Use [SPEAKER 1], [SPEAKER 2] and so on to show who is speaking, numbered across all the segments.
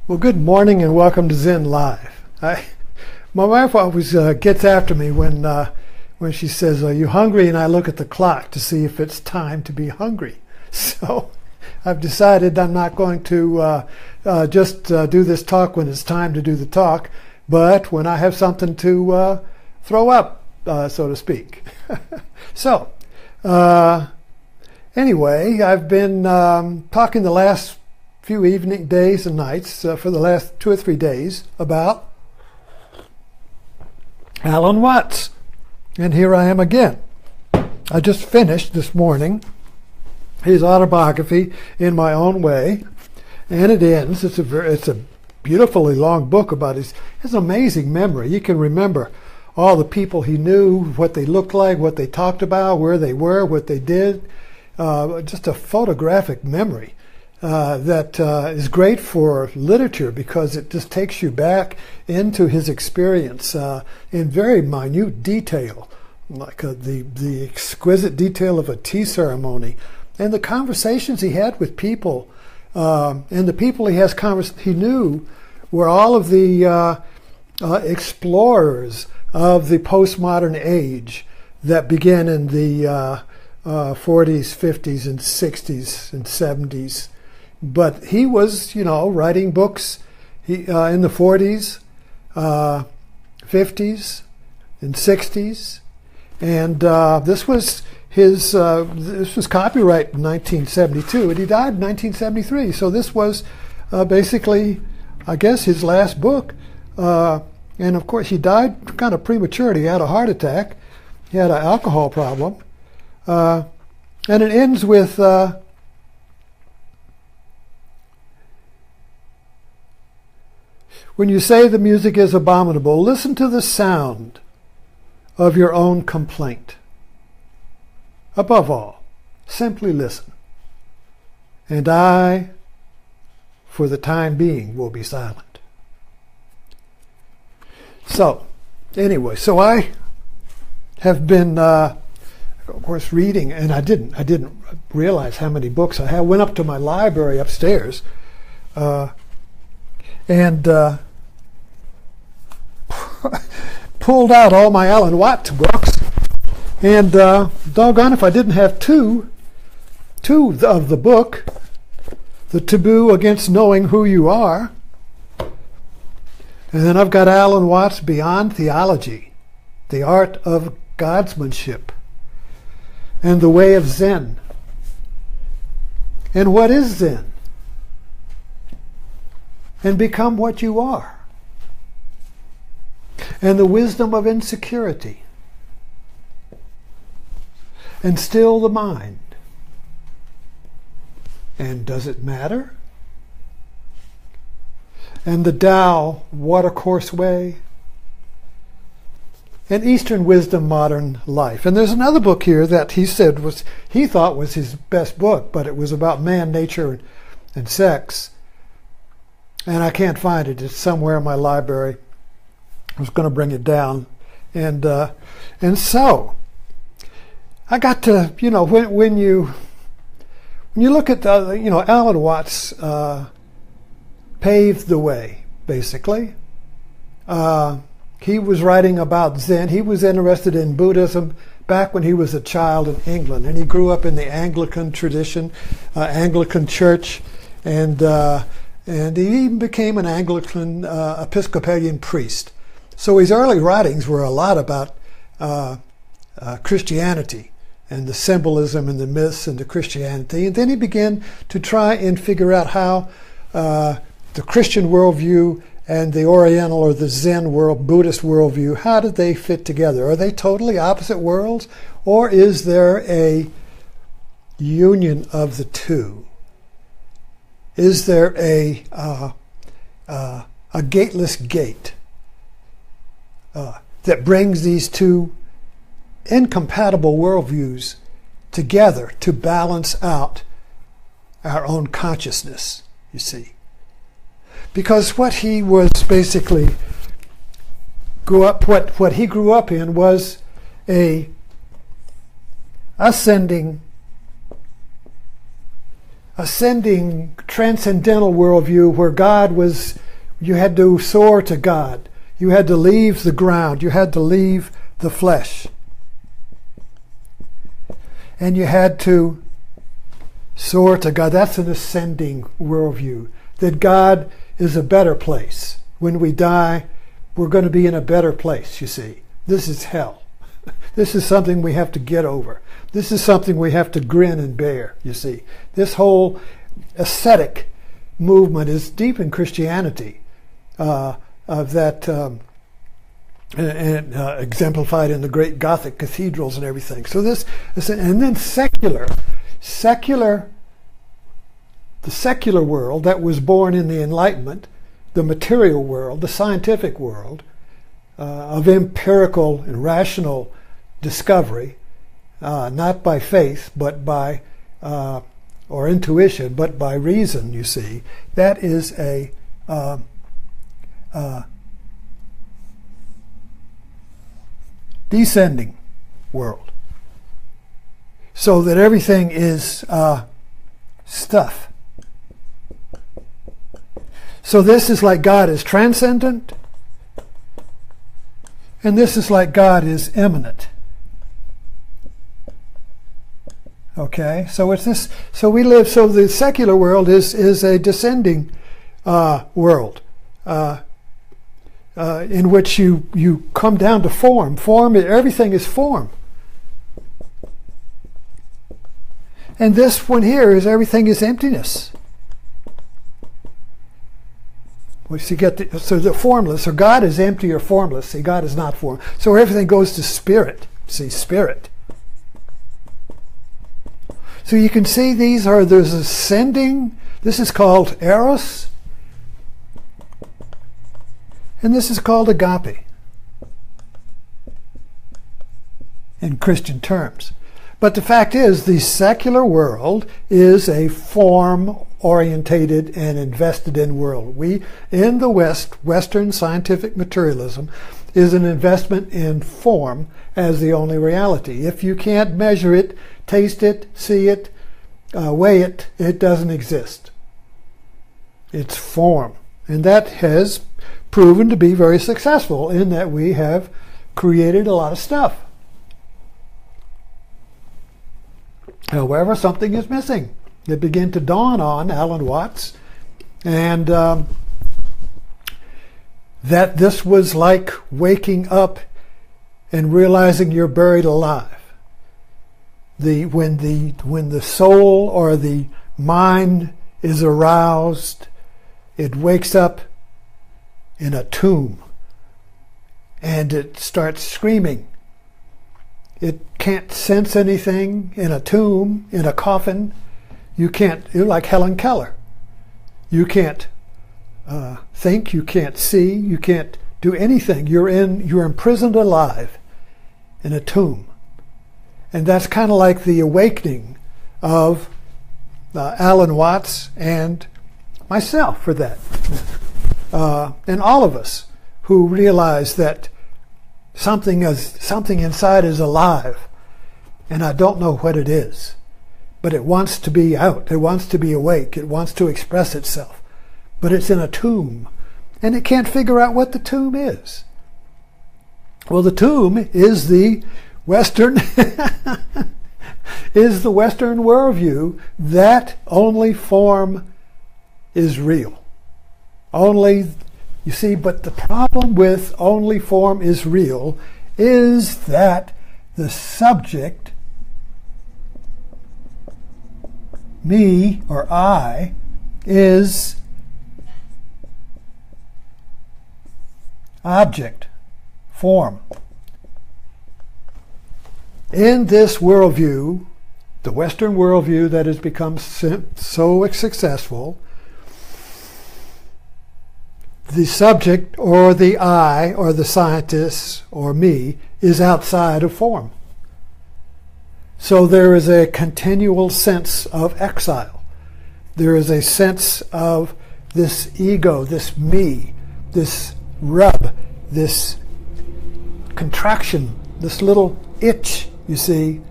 [SPEAKER 1] Well, good morning and welcome to Zen Live. My wife always gets after me when she says, "Are you hungry?" And I look at the clock to see if it's time to be hungry. So I've decided I'm not going to just do this talk when it's time to do the talk, but when I have something to throw up, so to speak. So anyway, I've been talking the last few evening days and nights for the last 2 or 3 days about Alan Watts, and here I am again. I just finished this morning his autobiography in my own way, and it ends. It's a beautifully long book about his amazing memory. You can remember all the people he knew, what they looked like, what they talked about, where they were, what they did. Just a photographic memory. That is great for literature because it just takes you back into his experience in very minute detail, like the exquisite detail of a tea ceremony, and the conversations he had with people, and the people he knew were all of the explorers of the postmodern age that began in the 40s, 50s, and 60s and 70s. But he was, writing books in the 40s, 50s, and 60s, and this was copyright in 1972, and he died in 1973. So this was basically, I guess, his last book. And of course, he died kind of prematurely. He had a heart attack. He had an alcohol problem, and it ends with. When you say the music is abominable, listen to the sound of your own complaint. Above all, simply listen. And I, for the time being, will be silent. So, anyway, I have been, of course, reading, and I didn't realize how many books I had. I went up to my library upstairs, and pulled out all my Alan Watts books, and doggone if I didn't have two of the book, The Taboo Against Knowing Who You Are, and then I've got Alan Watts' Beyond Theology, The Art of Godsmanship, and The Way of Zen. And what is Zen? And Become What You Are. And the wisdom of insecurity, and still the mind. And does it matter? And the Tao Watercourse Way, and Eastern Wisdom, Modern Life. And there's another book here that he thought was his best book, but it was about man, nature, and sex. And I can't find it. It's somewhere in my library. I was going to bring it down, and so I got to, when you look at Alan Watts paved the way, basically. He was writing about Zen. He was interested in Buddhism back when he was a child in England, and he grew up in the Anglican tradition, Anglican church, and he even became an Anglican Episcopalian priest. So his early writings were a lot about Christianity and the symbolism and the myths and the Christianity. And then he began to try and figure out how the Christian worldview and the Oriental or the Zen world, Buddhist worldview, how did they fit together? Are they totally opposite worlds? Or is there a union of the two? Is there a gateless gate that brings these two incompatible worldviews together to balance out our own consciousness, you see? Because what he was basically what he grew up in was a ascending ascending transcendental worldview where God was, you had to soar to God. You had to leave the ground. You had to leave the flesh. And you had to soar to God. That's an ascending worldview. That God is a better place. When we die, we're going to be in a better place, you see. This is hell. This is something we have to get over. This is something we have to grin and bear, you see. This whole ascetic movement is deep in Christianity, exemplified in the great Gothic cathedrals and everything. So this, and then the secular world that was born in the Enlightenment, the material world, the scientific world, of empirical and rational discovery, not by faith, but by, or intuition, but by reason, you see. That is a descending world. So that everything is stuff. So this is like God is transcendent, and this is like God is immanent. Okay, so it's this. So we live. So the secular world is a descending world in which you come down to form. Form. Everything is form. And this one here is everything is emptiness. Which you get so the formless, or God is empty or formless. See, God is not form. So everything goes to spirit. See, spirit. So you can see there's ascending. This is called eros. And this is called agape in Christian terms. But the fact is, the secular world is a form-orientated and invested-in world. We, in the West, Western scientific materialism is an investment in form as the only reality. If you can't measure it, taste it, see it, weigh it, it doesn't exist. It's form. And that has proven to be very successful in that we have created a lot of stuff. However, something is missing. It began to dawn on Alan Watts, and that this was like waking up and realizing you're buried alive. When the soul or the mind is aroused, it wakes up in a tomb, and it starts screaming. It can't sense anything in a tomb, in a coffin. You're like Helen Keller. You can't think, you can't see, you can't do anything. You're imprisoned alive in a tomb. And that's kind of like the awakening of Alan Watts and myself, for that. And all of us who realize that something inside is alive, and I don't know what it is, but it wants to be out. It wants to be awake. It wants to express itself, but it's in a tomb, and it can't figure out what the tomb is. Well, the tomb is the Western worldview that only form is real. Only. You see, but the problem with only form is real is that the subject, me or I, is object, form. In this worldview, the Western worldview that has become so successful, the subject, or the I, or the scientist, or me, is outside of form. So there is a continual sense of exile. There is a sense of this ego, this me, this rub, this contraction, this little itch, you see,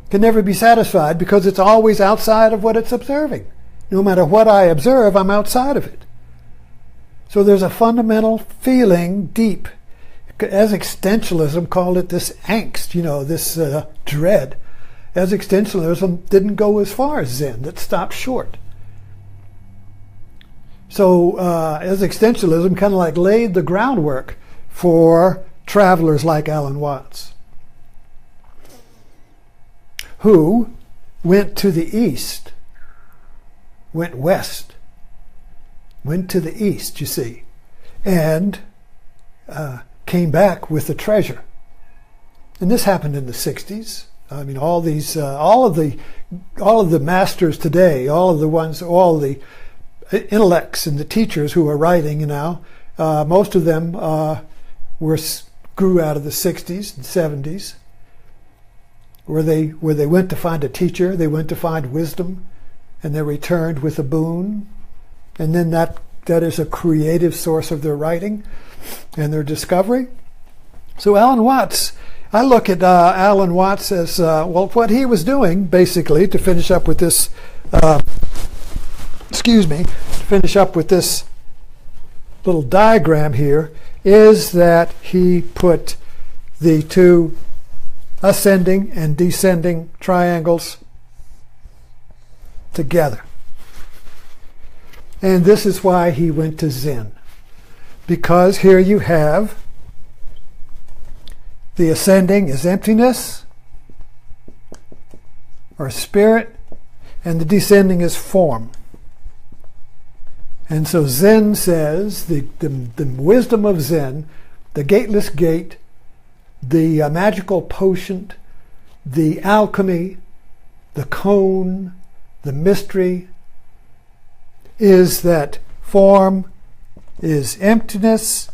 [SPEAKER 1] can never be satisfied because it's always outside of what it's observing. No matter what I observe, I'm outside of it. So there's a fundamental feeling deep. As existentialism called it, this angst, this dread. As existentialism didn't go as far as Zen, it stopped short. So as existentialism kind of like laid the groundwork for travelers like Alan Watts, who went to the east, went west, went to the east, you see, and came back with a treasure. And this happened in the 60s. I mean, all of the masters today, all the intellects and the teachers who are writing now, most of them grew out of the 60s and 70s, where they went to find a teacher, they went to find wisdom, and they returned with a boon, and then that is a creative source of their writing and their discovery. So Alan Watts, I look at Alan Watts as, what he was doing, basically, to finish up with this, little diagram here, is that he put the two ascending and descending triangles together. And this is why he went to Zen. Because here you have the ascending is emptiness or spirit, and the descending is form. And so Zen says, the wisdom of Zen, the gateless gate, the magical potion, the alchemy, the cone, the mystery, is that form is emptiness,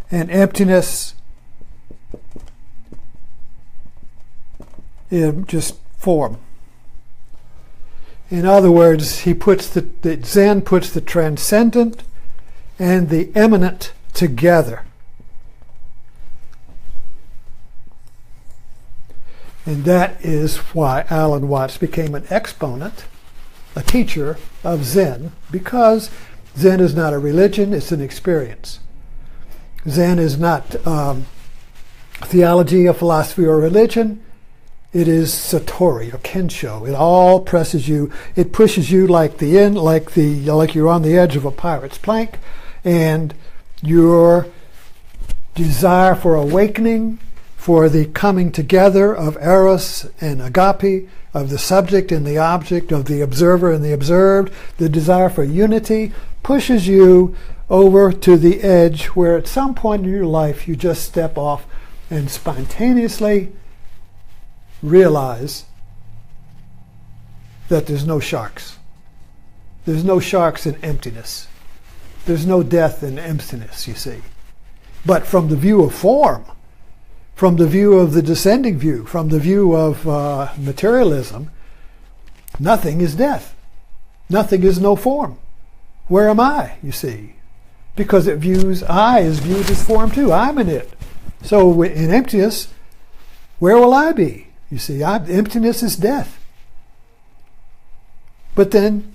[SPEAKER 1] and emptiness is just form. In other words, he puts the Zen puts the transcendent and the immanent together. And that is why Alan Watts became an exponent, a teacher of Zen, because Zen is not a religion, it's an experience. Zen is not theology, a philosophy, or religion. It is satori or kensho. It all presses you. It pushes you like you're on the edge of a pirate's plank, and your desire for awakening, for the coming together of eros and agape, of the subject and the object, of the observer and the observed, the desire for unity pushes you over to the edge where at some point in your life you just step off and spontaneously realize that there's no sharks. There's no sharks in emptiness. There's no death in emptiness, you see. But from the view of form, from the view of the descending view, from the view of materialism, nothing is death. Nothing is no form. Where am I, you see? Because I is viewed as form too. I'm in it. So in emptiness, where will I be? You see, emptiness is death. But then,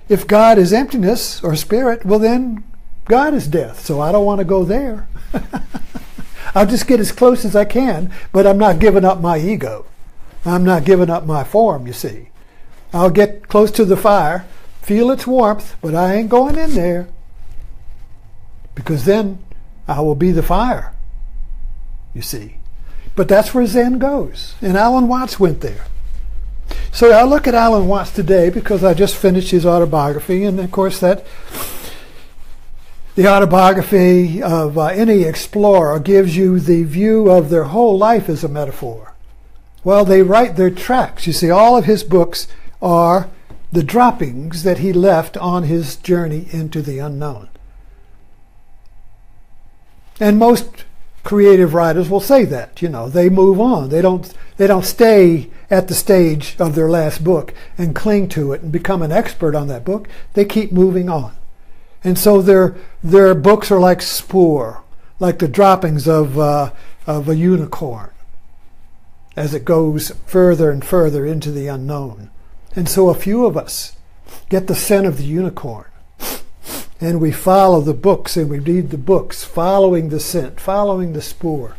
[SPEAKER 1] if God is emptiness or spirit, well then God is death. So I don't want to go there. I'll just get as close as I can, but I'm not giving up my ego. I'm not giving up my form, you see. I'll get close to the fire, feel its warmth, but I ain't going in there. Because then I will be the fire, you see. But that's where Zen goes. And Alan Watts went there. So I look at Alan Watts today because I just finished his autobiography, and of course the autobiography of any explorer gives you the view of their whole life as a metaphor. Well, they write their tracks. You see, all of his books are the droppings that he left on his journey into the unknown. And most creative writers will say that, they move on. They don't stay at the stage of their last book and cling to it and become an expert on that book. They keep moving on. And so their books are like spoor, like the droppings of a unicorn. as it goes further and further into the unknown. And so a few of us get the scent of the unicorn, and we follow the books and we read the books, following the scent, following the spoor.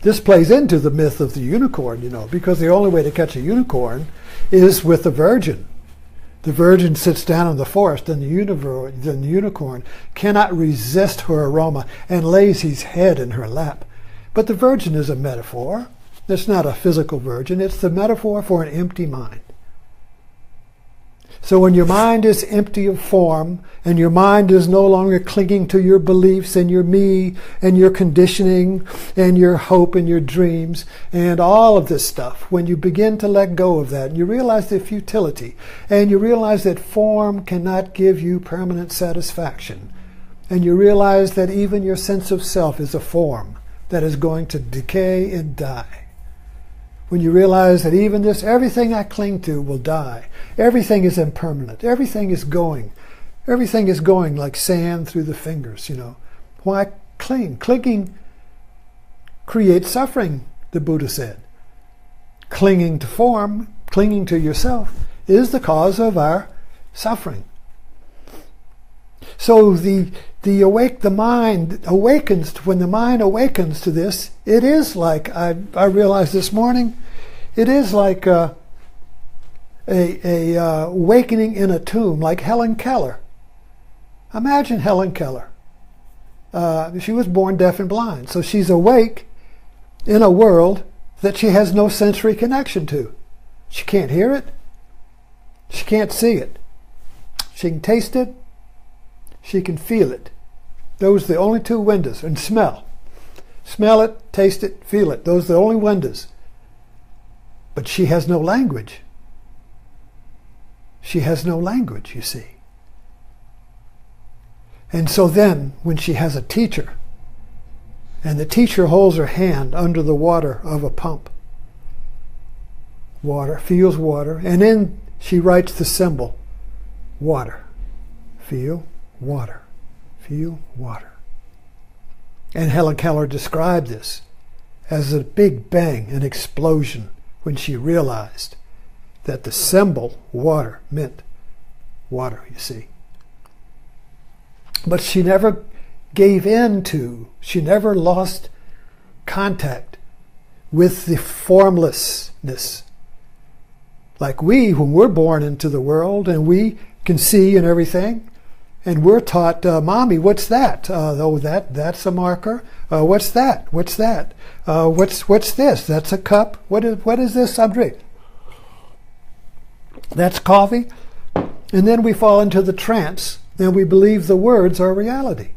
[SPEAKER 1] This plays into the myth of the unicorn, because the only way to catch a unicorn is with a virgin. The virgin sits down in the forest, and the unicorn cannot resist her aroma and lays his head in her lap. But the virgin is a metaphor. It's not a physical virgin. It's the metaphor for an empty mind. So when your mind is empty of form, and your mind is no longer clinging to your beliefs and your me and your conditioning and your hope and your dreams and all of this stuff, when you begin to let go of that, and you realize the futility, and you realize that form cannot give you permanent satisfaction, and you realize that even your sense of self is a form that is going to decay and die. When you realize that even this, everything I cling to will die. Everything is impermanent. Everything is going. Everything is going like sand through the fingers, Why cling? Clinging creates suffering, the Buddha said. Clinging to form, clinging to yourself, is the cause of our suffering. So the mind awakens. When the mind awakens to this, it is like I realized this morning. It is like a awakening in a tomb, like Helen Keller. Imagine Helen Keller. She was born deaf and blind, so she's awake in a world that she has no sensory connection to. She can't hear it. She can't see it. She can taste it. She can feel it. Those are the only two windows. And smell. Smell it, taste it, feel it. Those are the only windows. But she has no language. She has no language, you see. And so then, when she has a teacher, and the teacher holds her hand under the water of a pump, water, feels water, and then she writes the symbol, water. Feel water. Feel water. And Helen Keller described this as a big bang, an explosion, when she realized that the symbol water meant water, you see. But she never gave in to, she never lost contact with the formlessness. Like we, when we're born into the world and we can see and everything, and we're taught, Mommy, what's that? That's a marker. What's that? What's that? What's this? That's a cup. What is this I'm drinking? That's coffee. And then we fall into the trance, and we believe the words are reality.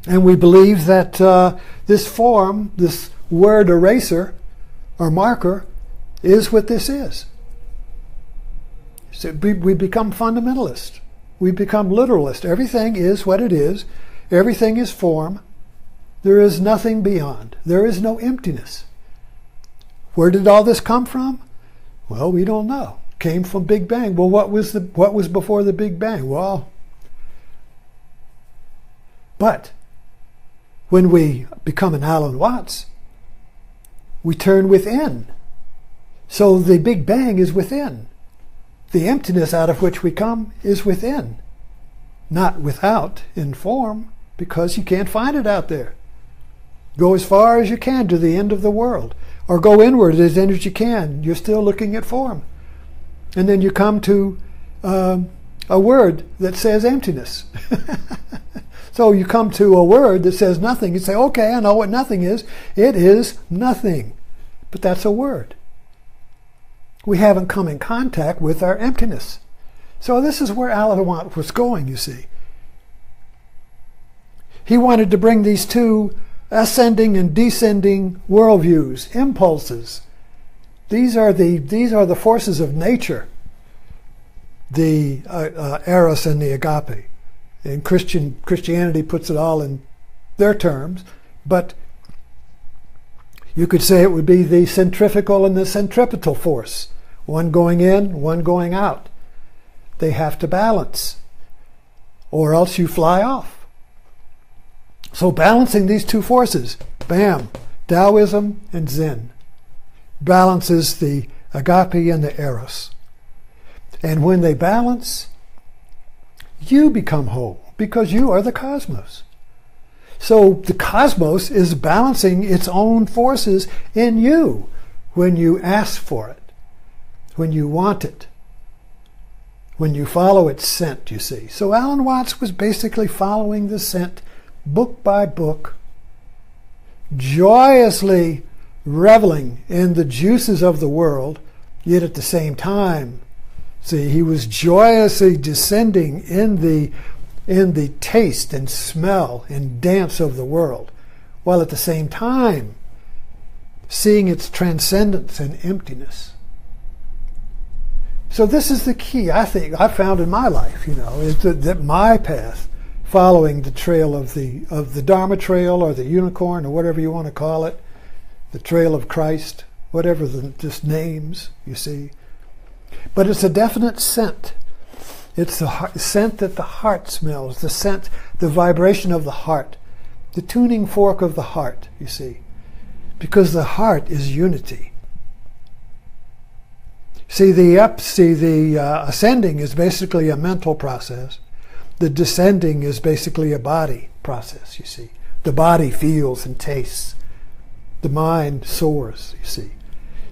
[SPEAKER 1] And we believe that this form, this word eraser or marker, is what this is. So we become fundamentalist. We become literalist. Everything is what it is. Everything is form. There is nothing beyond. There is no emptiness. Where did all this come from? Well, we don't know. It came from Big Bang. Well, what was before the Big Bang? Well, but when we become an Alan Watts, we turn within. So the Big Bang is within. The emptiness out of which we come is within, not without in form, because you can't find it out there. Go as far as you can to the end of the world, or go inward as end as you can. You're still looking at form. And then you come to a word that says emptiness. So you come to a word that says nothing. You say, okay, I know what nothing is. It is nothing. But that's a word. We haven't come in contact with our emptiness. So this is where Alan Watts was going, you see. He wanted to bring these two ascending and descending worldviews, impulses. These are the forces of nature, the eros and the agape. And Christianity puts it all in their terms, but you could say it would be the centrifugal and the centripetal force. One going in, one going out. They have to balance, or else you fly off. So balancing these two forces, bam, Taoism and Zen balances the agape and the eros. And when they balance, you become whole because you are the cosmos. So the cosmos is balancing its own forces in you when you ask for it, when you want it, when you follow its scent, you see. So Alan Watts was basically following the scent book by book, joyously reveling in the juices of the world, yet at the same time, see, he was joyously descending in the taste and smell and dance of the world, while at the same time seeing its transcendence and emptiness. So this is the key, I think, I found in my life, is that my path, following the trail of the Dharma trail or the unicorn or whatever you want to call it, the trail of Christ, whatever the just names, you see. But it's a definite scent. It's the scent that the heart smells, the scent, the vibration of the heart, the tuning fork of the heart, you see. Because the heart is unity. See, the ascending is basically a mental process. The descending is basically a body process, you see. The body feels and tastes. The mind soars, you see.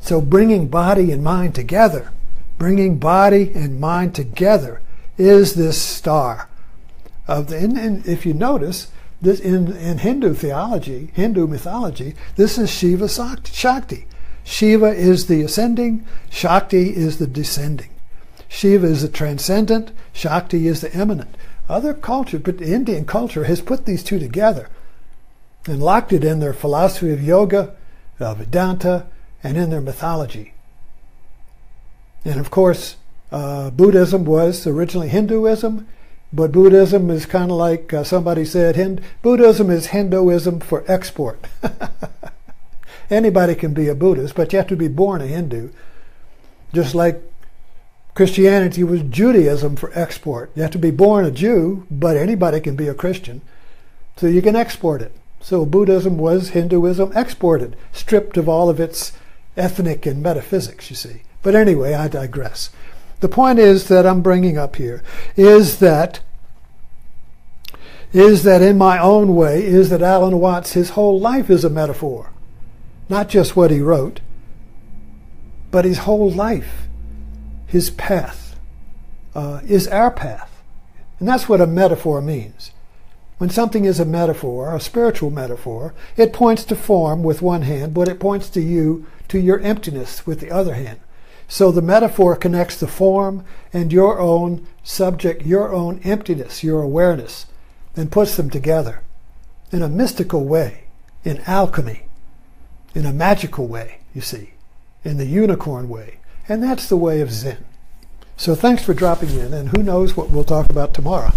[SPEAKER 1] So bringing body and mind together, is this star of the. And if you notice, this in Hindu theology, Hindu mythology, this is Shiva Shakti. Shiva is the ascending, Shakti is the descending. Shiva is the transcendent, Shakti is the immanent. Other culture, but Indian culture has put these two together and locked it in their philosophy of yoga, Vedanta, and in their mythology. And of course, Buddhism was originally Hinduism, but Buddhism is kind of like somebody said, Buddhism is Hinduism for export. Anybody can be a Buddhist, but you have to be born a Hindu. Just like Christianity was Judaism for export. You have to be born a Jew, but anybody can be a Christian. So you can export it. So Buddhism was Hinduism exported, stripped of all of its ethnic and metaphysics, you see. But anyway, I digress. The point is that I'm bringing up here is that in my own way, is that Alan Watts, his whole life is a metaphor. Not just what he wrote, but his whole life, his path, is our path. And that's what a metaphor means. When something is a metaphor, a spiritual metaphor, it points to form with one hand, but it points to you, to your emptiness with the other hand. So the metaphor connects the form and your own subject, your own emptiness, your awareness, and puts them together in a mystical way, in alchemy, in a magical way, you see, in the unicorn way. And that's the way of Zen. So thanks for dropping in, and who knows what we'll talk about tomorrow.